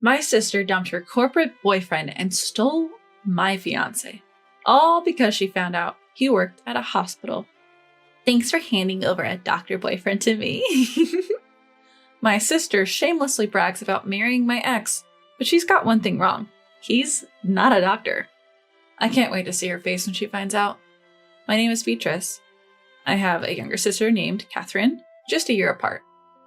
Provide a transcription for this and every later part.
My sister dumped her corporate boyfriend and stole my fiancé, all because she found out he worked at a hospital. Thanks for handing over a doctor boyfriend to me. My sister shamelessly brags about marrying my ex, but she's got one thing wrong. He's not a doctor. I can't wait to see her face when she finds out. My name is Beatrice. I have a younger sister named Catherine, just a year apart.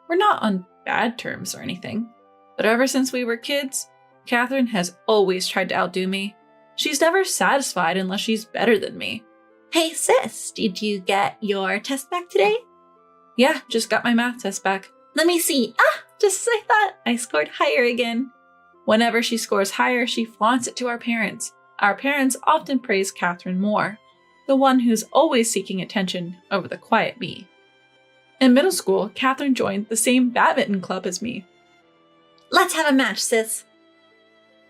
We're not on bad terms or anything, but ever since we were kids, Catherine has always tried to outdo me. She's never satisfied unless she's better than me. Hey sis, did you get your test back today? Yeah, just got my math test back. Let me see. Just as I thought, I scored higher again. Whenever she scores higher, she flaunts it to our parents. Our parents often praise Catherine more, the one who's always seeking attention over the quiet me. In middle school, Catherine joined the same badminton club as me. Let's have a match, sis.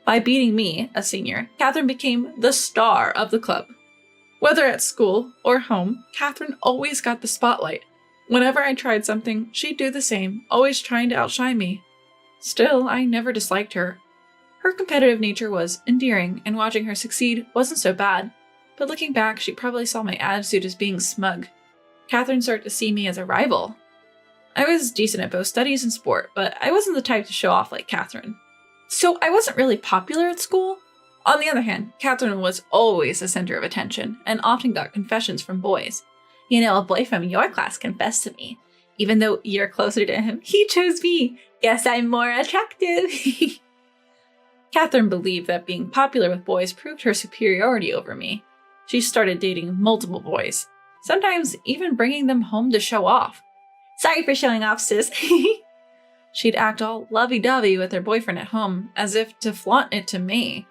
By beating me, a senior, Catherine became the star of the club. Whether at school or home, Catherine always got the spotlight. Whenever I tried something, she'd do the same, always trying to outshine me. Still, I never disliked her. Her competitive nature was endearing, and watching her succeed wasn't so bad. But looking back, she probably saw my attitude as being smug. Catherine started to see me as a rival. I was decent at both studies and sport, but I wasn't the type to show off like Catherine. So I wasn't really popular at school. On the other hand, Catherine was always the center of attention, and often got confessions from boys. You know, a boy from your class confessed to me. Even though you're closer to him, he chose me. Guess I'm more attractive. Catherine believed that being popular with boys proved her superiority over me. She started dating multiple boys, sometimes even bringing them home to show off. Sorry for showing off, sis. She'd act all lovey-dovey with her boyfriend at home, as if to flaunt it to me.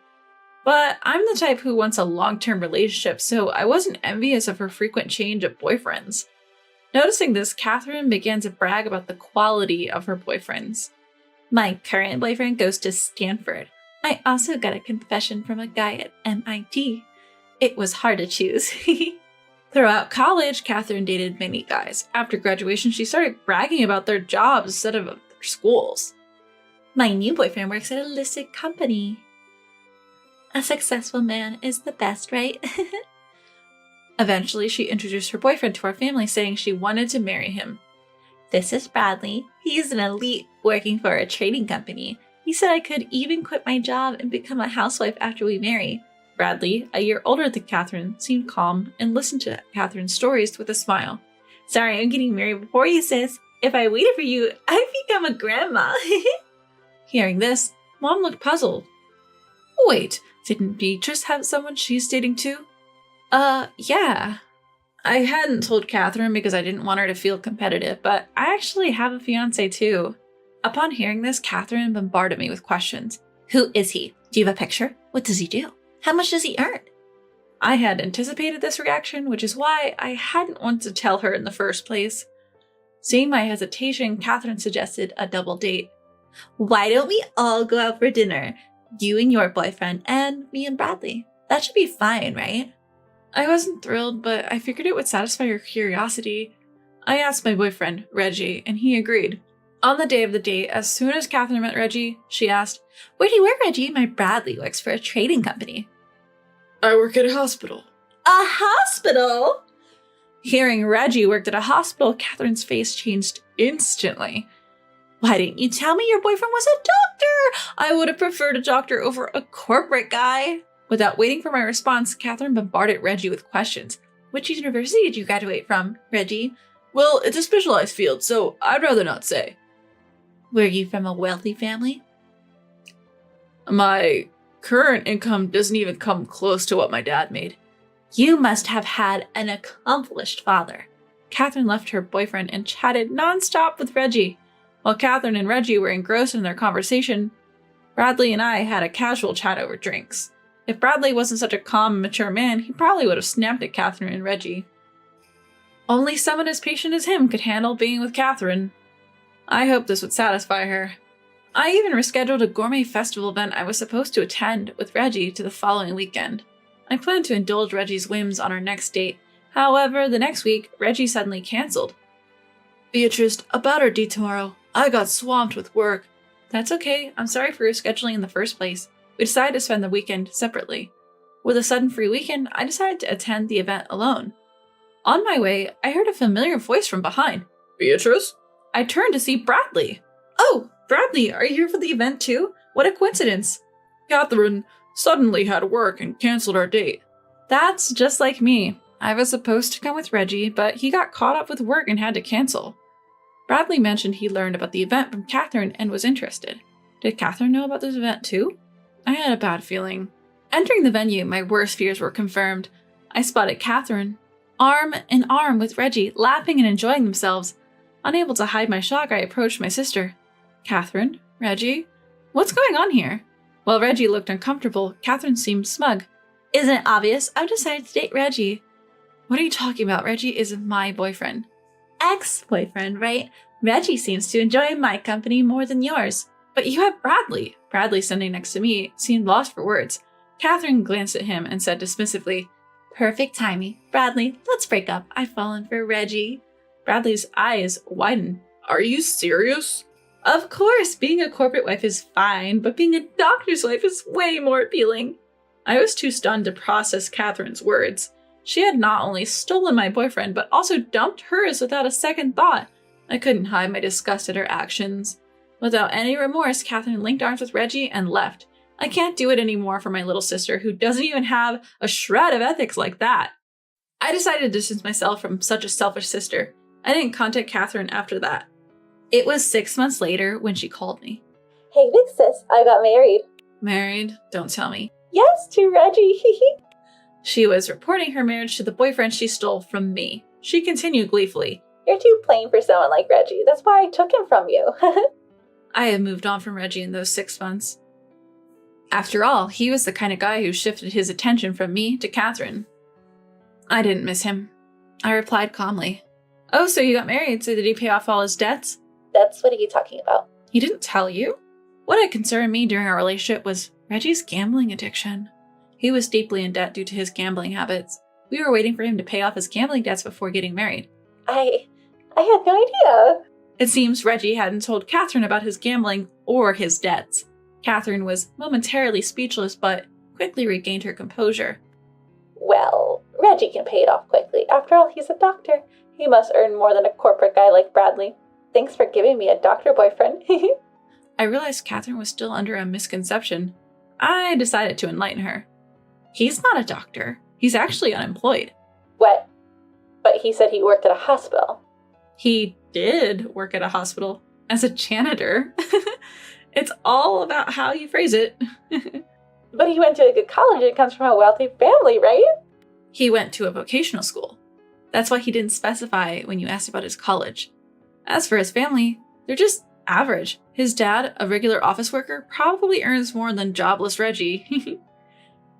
But I'm the type who wants a long-term relationship, so I wasn't envious of her frequent change of boyfriends. Noticing this, Catherine began to brag about the quality of her boyfriends. My current boyfriend goes to Stanford. I also got a confession from a guy at MIT. It was hard to choose. Throughout college, Catherine dated many guys. After graduation, she started bragging about their jobs instead of their schools. My new boyfriend works at a listed company. A successful man is the best, right? Eventually, she introduced her boyfriend to our family, saying she wanted to marry him. This is Bradley. He's an elite working for a trading company. He said I could even quit my job and become a housewife after we marry. Bradley, a year older than Catherine, seemed calm and listened to Catherine's stories with a smile. Sorry, I'm getting married before you, sis. If I waited for you, I'd become a grandma. Hearing this, Mom looked puzzled. Wait, didn't Beatrice have someone she's dating too? Yeah. I hadn't told Catherine because I didn't want her to feel competitive, but I actually have a fiancé too. Upon hearing this, Catherine bombarded me with questions. Who is he? Do you have a picture? What does he do? How much does he earn? I had anticipated this reaction, which is why I hadn't wanted to tell her in the first place. Seeing my hesitation, Catherine suggested a double date. Why don't we all go out for dinner? You and your boyfriend, and me and Bradley. That should be fine, right? I wasn't thrilled, but I figured it would satisfy her curiosity. I asked my boyfriend, Reggie, and he agreed. On the day of the date, as soon as Catherine met Reggie, she asked, Where do you work, Reggie? My Bradley works for a trading company. I work at a hospital. A hospital? Hearing Reggie worked at a hospital, Catherine's face changed instantly. Why didn't you tell me your boyfriend was a doctor? I would have preferred a doctor over a corporate guy. Without waiting for my response, Catherine bombarded Reggie with questions. Which university did you graduate from, Reggie? Well, it's a specialized field, so I'd rather not say. Were you from a wealthy family? My current income doesn't even come close to what my dad made. You must have had an accomplished father. Catherine left her boyfriend and chatted nonstop with Reggie. While Catherine and Reggie were engrossed in their conversation, Bradley and I had a casual chat over drinks. If Bradley wasn't such a calm and mature man, he probably would have snapped at Catherine and Reggie. Only someone as patient as him could handle being with Catherine. I hoped this would satisfy her. I even rescheduled a gourmet festival event I was supposed to attend with Reggie to the following weekend. I planned to indulge Reggie's whims on our next date. However, the next week, Reggie suddenly canceled. Beatrice, about our date tomorrow, I got swamped with work. That's okay. I'm sorry for rescheduling in the first place. We decided to spend the weekend separately. With a sudden free weekend, I decided to attend the event alone. On my way, I heard a familiar voice from behind. Beatrice? I turned to see Bradley. Oh, Bradley, are you here for the event too? What a coincidence. Catherine suddenly had work and canceled our date. That's just like me. I was supposed to come with Reggie, but he got caught up with work and had to cancel. Bradley mentioned he learned about the event from Catherine and was interested. Did Catherine know about this event too? I had a bad feeling. Entering the venue, my worst fears were confirmed. I spotted Catherine, arm in arm with Reggie, laughing and enjoying themselves. Unable to hide my shock, I approached my sister. Catherine? Reggie? What's going on here? While Reggie looked uncomfortable, Catherine seemed smug. Isn't it obvious? I've decided to date Reggie. What are you talking about? Reggie is my boyfriend. Ex-boyfriend, right? Reggie seems to enjoy my company more than yours. But you have Bradley. Bradley, standing next to me, seemed lost for words. Catherine glanced at him and said dismissively, Perfect timing. Bradley, let's break up. I've fallen for Reggie. Bradley's eyes widened. Are you serious? Of course, being a corporate wife is fine, but being a doctor's wife is way more appealing. I was too stunned to process Catherine's words. She had not only stolen my boyfriend, but also dumped hers without a second thought. I couldn't hide my disgust at her actions. Without any remorse, Catherine linked arms with Reggie and left. I can't do it anymore for my little sister, who doesn't even have a shred of ethics like that. I decided to distance myself from such a selfish sister. I didn't contact Catherine after that. It was 6 months later when she called me. Hey, big sis, I got married. Married? Don't tell me. Yes, to Reggie. She was reporting her marriage to the boyfriend she stole from me. She continued gleefully. You're too plain for someone like Reggie. That's why I took him from you. I had moved on from Reggie in those 6 months. After all, he was the kind of guy who shifted his attention from me to Catherine. I didn't miss him. I replied calmly. Oh, so you got married, so did he pay off all his debts? That's what are you talking about? He didn't tell you? What had concerned me during our relationship was Reggie's gambling addiction. He was deeply in debt due to his gambling habits. We were waiting for him to pay off his gambling debts before getting married. I had no idea. It seems Reggie hadn't told Catherine about his gambling or his debts. Catherine was momentarily speechless, but quickly regained her composure. Well, Reggie can pay it off quickly. After all, he's a doctor. He must earn more than a corporate guy like Bradley. Thanks for giving me a doctor boyfriend. I realized Catherine was still under a misconception. I decided to enlighten her. He's not a doctor. He's actually unemployed. What? But he said he worked at a hospital. He did work at a hospital as a janitor. It's all about how you phrase it. But he went to a good college and comes from a wealthy family, right? He went to a vocational school. That's why he didn't specify when you asked about his college. As for his family, they're just average. His dad, a regular office worker, probably earns more than jobless Reggie.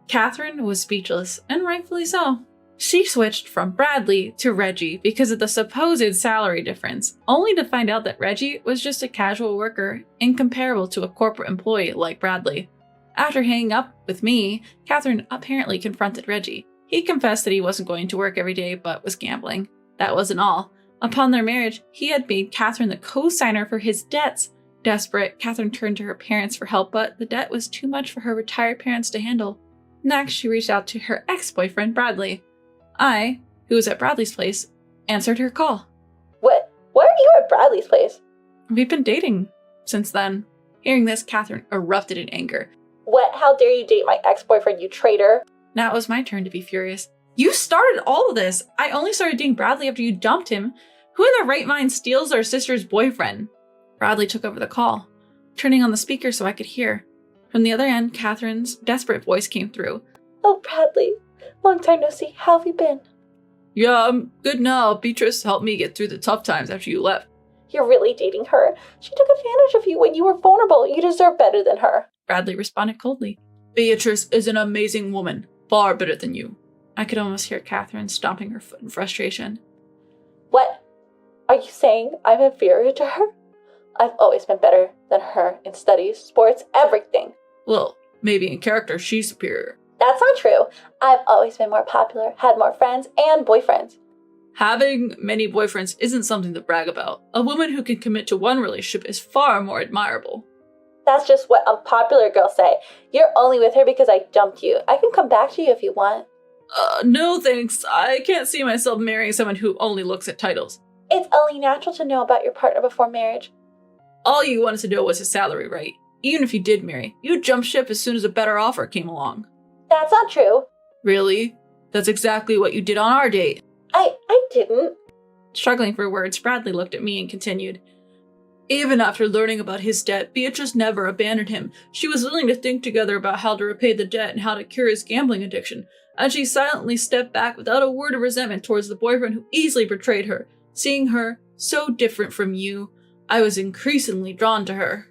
Catherine was speechless, and rightfully so. She switched from Bradley to Reggie because of the supposed salary difference, only to find out that Reggie was just a casual worker, incomparable to a corporate employee like Bradley. After hanging up with me, Catherine apparently confronted Reggie. He confessed that he wasn't going to work every day but was gambling. That wasn't all. Upon their marriage, he had made Catherine the co-signer for his debts. Desperate, Catherine turned to her parents for help, but the debt was too much for her retired parents to handle. Next, she reached out to her ex-boyfriend, Bradley. I, who was at Bradley's place, answered her call. What? Why are you at Bradley's place? We've been dating since then. Hearing this, Catherine erupted in anger. What? How dare you date my ex-boyfriend, you traitor? Now it was my turn to be furious. You started all of this! I only started dating Bradley after you dumped him. Who in their right mind steals their sister's boyfriend? Bradley took over the call, turning on the speaker so I could hear. From the other end, Catherine's desperate voice came through. Oh, Bradley. Long time no see. How have you been? Yeah, I'm good now. Beatrice helped me get through the tough times after you left. You're really dating her. She took advantage of you when you were vulnerable. You deserve better than her. Bradley responded coldly. Beatrice is an amazing woman. Far better than you. I could almost hear Catherine stomping her foot in frustration. What? Are you saying I'm inferior to her? I've always been better than her in studies, sports, everything. Well, maybe in character she's superior. That's not true. I've always been more popular, had more friends and boyfriends. Having many boyfriends isn't something to brag about. A woman who can commit to one relationship is far more admirable. That's just what unpopular girls say. You're only with her because I dumped you. I can come back to you if you want. No thanks. I can't see myself marrying someone who only looks at titles. It's only natural to know about your partner before marriage. All you wanted to know was his salary, right? Even if you did marry, you'd jump ship as soon as a better offer came along. That's not true. Really? That's exactly what you did on our date. I didn't. Struggling for words, Bradley looked at me and continued. Even after learning about his debt, Beatrice never abandoned him. She was willing to think together about how to repay the debt and how to cure his gambling addiction, and she silently stepped back without a word of resentment towards the boyfriend who easily betrayed her. Seeing her, so different from you, I was increasingly drawn to her.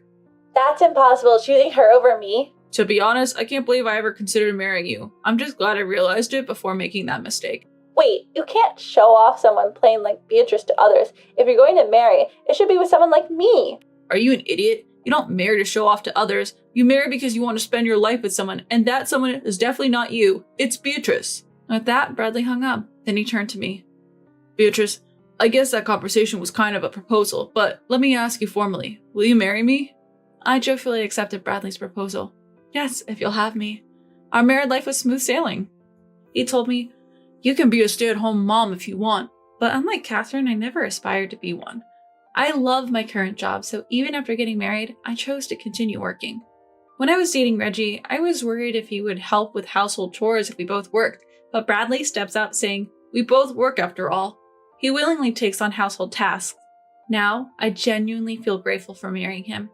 That's impossible, choosing her over me. To be honest, I can't believe I ever considered marrying you. I'm just glad I realized it before making that mistake. Wait, you can't show off someone plain like Beatrice to others. If you're going to marry, it should be with someone like me. Are you an idiot? You don't marry to show off to others. You marry because you want to spend your life with someone, and that someone is definitely not you. It's Beatrice. With that, Bradley hung up. Then he turned to me. Beatrice, I guess that conversation was kind of a proposal, but let me ask you formally. Will you marry me? I joyfully accepted Bradley's proposal. Yes, if you'll have me. Our married life was smooth sailing. He told me, you can be a stay-at-home mom if you want, but unlike Catherine, I never aspired to be one. I love my current job, so even after getting married, I chose to continue working. When I was dating Reggie, I was worried if he would help with household chores if we both worked, but Bradley steps up saying, we both work after all. He willingly takes on household tasks. Now, I genuinely feel grateful for marrying him.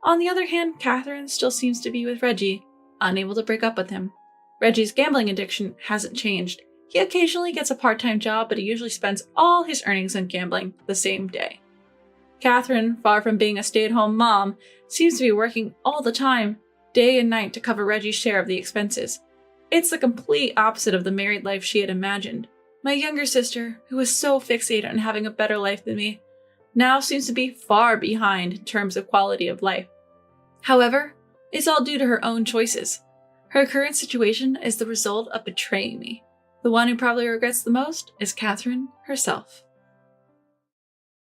On the other hand, Catherine still seems to be with Reggie, unable to break up with him. Reggie's gambling addiction hasn't changed. He occasionally gets a part-time job, but he usually spends all his earnings on gambling the same day. Catherine, far from being a stay-at-home mom, seems to be working all the time, day and night, to cover Reggie's share of the expenses. It's the complete opposite of the married life she had imagined. My younger sister, who was so fixated on having a better life than me, now seems to be far behind in terms of quality of life. However, it's all due to her own choices. Her current situation is the result of betraying me. The one who probably regrets the most is Catherine herself.